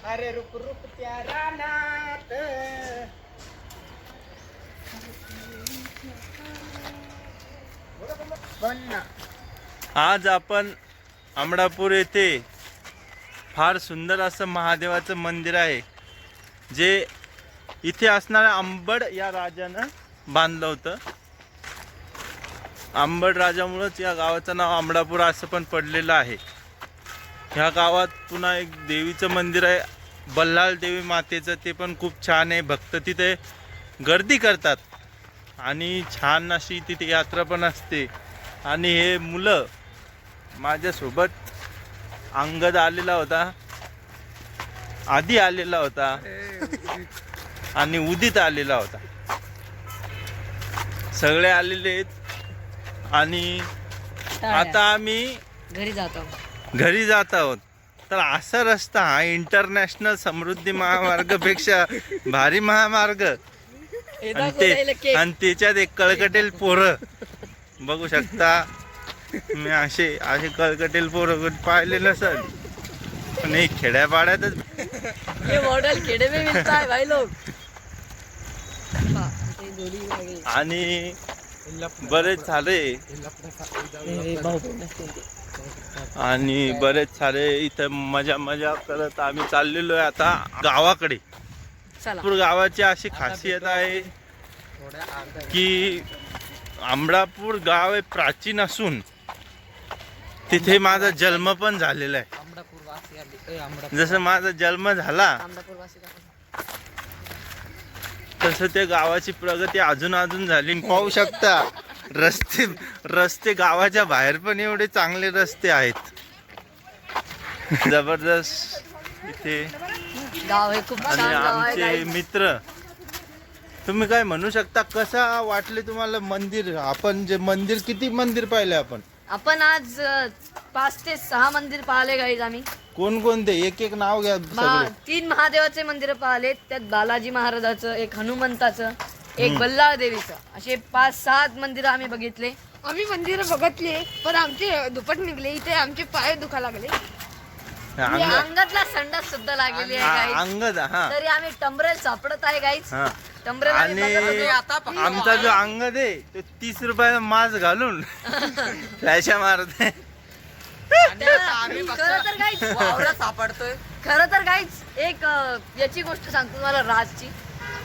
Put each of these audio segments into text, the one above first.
अरे रुक रुक त्या रानात. पण ना आज आपण अमडापूर येथे फार सुंदर असं महादेवाचं मंदिर आहे, जे इथे असणाऱ्या अंबड या राजानं बांधलं होतं. अंबड राजामुळंच या गावाचं नाव अमडापूर असं पण पडलेलं आहे. ह्या गावात पुन्हा एक देवीचं मंदिर आहे, बल्लाळ देवी मातेचं. ते पण खूप छान आहे. भक्त तिथे गर्दी करतात आणि छान अशी तिथे यात्रा पण असते. आणि हे मुलं माझ्यासोबत अंगद आलेला होता, आधी आलेला होता आणि उदित आलेला होता. सगळे आलेले आहेत आणि आता आम्ही घरी जातो. घरी जात आहोत. तर असा रस्ता हा इंटरनॅशनल समृद्धी महामार्गापेक्षा भारी महामार्ग. आणि त्याच्यात एक कळकटेल पोरं बघू शकता. मी असे कळकटेल पोरं पाहिले नसल, पण हे खेड्यापाड्यातच ये मॉडल खेड़े में मिलता है भाई लोग. आणि बरेच सारे आणि बरेच सारे इथं मजा करत आम्ही चाललेलो आहे आता गावाकडे. अमडापूर गावाची अशी खासियत आहे की अमडापूर गाव हे प्राचीन असून तिथे माझा जन्म पण झालेला आहे. जसं माझा जन्म झाला तसं त्या गावाची प्रगती अजून झाली. पाहू शकता रस्ते गावाच्या बाहेर पण एवढे चांगले रस्ते आहेत. जबरदस्त इथे. गाव हे खूप आणि छान गाव आहे आमचे guys. मित्र, तुम्ही काय म्हणू शकता, कसा वाटले तुम्हाला मंदिर? आपण जे मंदिर, किती मंदिर पाहिले आपण आज 5 ते 6 मंदिर पाहिले गाईज आम्ही. कोणकोणते? एक एक नाव घ्या सगळे. 3 महादेवाचे मंदिर पाहिले, त्यात बालाजी महाराजाचं, एक हनुमंताचं, एक बल्लाळ देवीचं, असे 5-7 मंदिर आम्ही बघितले. आम्ही मंदिर बघितले, पण आमचे दुपट निघले. इथे आमचे पाय दुखा लागले. अंगातला संडास सुद्धा लागलेली आहे गाईज. अंगद. हा तरी आम्ही टंबरेल सापडत आहे गाईज. हा. टंबरेल आणि आमचा जो अंगद आहे तो 30 रुपयाचा मास्क घालून फ्लॅशा मारत आहे. खरं तर गाईज एक याची गोष्ट सांगतो तुम्हाला, राजची.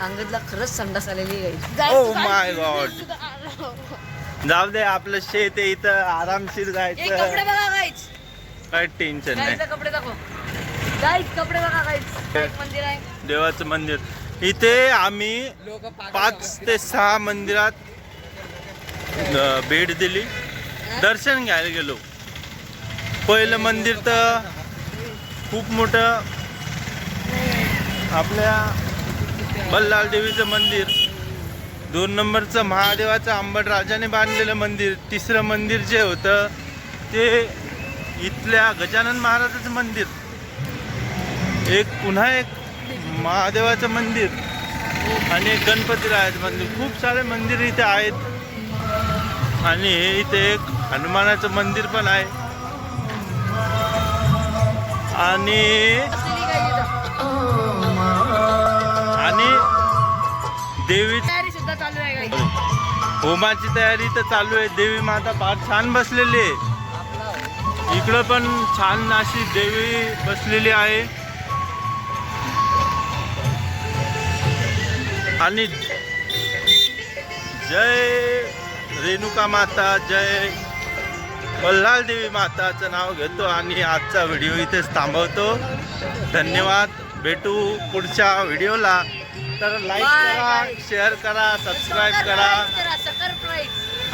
अंगदला खरंच संडास आलेली गाईज. Oh my God. जाऊ दे, आपलं शेत आहे इथं, आरामशीर एक जायचं, कपडे बघा गाईज. काही टेन्शन नाही. गाईजला कपडे दाखव गाईज. कपडे बघा गाईज. एक मंदिर आहे, देवाचं मंदिर. इथे आम्ही 5 ते 6 मंदिरात भेट दिली, दर्शन घ्यायला गेलो. पहिलं मंदिर तर खूप मोठं, आपल्या बल्लाळ देवीचं मंदिर. 2 नंबरचं महादेवाचं अंबड राजाने बांधलेलं मंदिर. 3रं मंदिर जे होतं ते इथल्या गजानन महाराजाचं मंदिर. पुन्हा एक महादेवाचं मंदिर आणि एक गणपतीरायाचं मंदिर. खूप सारे मंदिर इथे आहेत. आणि इथे एक हनुमानाचं मंदिर पण आहे. आणि देवी तयारी सुद्धा चालू आहे गाईज. होमाची तयारी तर चालू आहे. देवी माता फार छान बसलेली आहे. इकडं पण छान अशी देवी बसलेली आहे. आणि जय रेणुका माता, जय बल्लाळ देवी माताचं नाव घेतो आणि आजचा व्हिडिओ इथेच थांबवतो. धन्यवाद. भेटू पुढच्या व्हिडिओला. तर लाईक करा, शेअर करा, सबस्क्राईब करा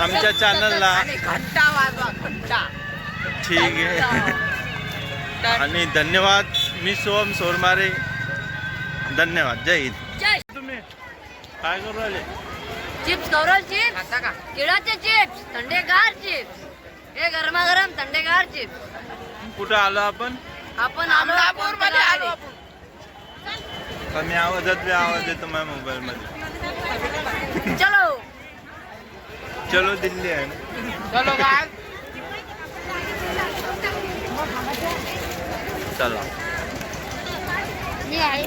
आमच्या चॅनलला. घंटा वाजवा, घंटा. ठीक आहे. आणि धन्यवाद. मी सोहम सोरमारे. धन्यवाद. जय हिंद. जय. तुम्ही काय करू राहिले? चिप्स गौरव चिप्स, केळाचे चिप्स, थंडेगार चिप्स, हे गरमागरम थंडेगार चिप्स. कुठं आलो आपण? आपण आलो मध्ये आलो आपण. कमी आवाजात आवाज येतो माझ्या मोबाईल मध्ये. चलो चलो दिल्ली आहे ना. चलो काय चला. मी आहे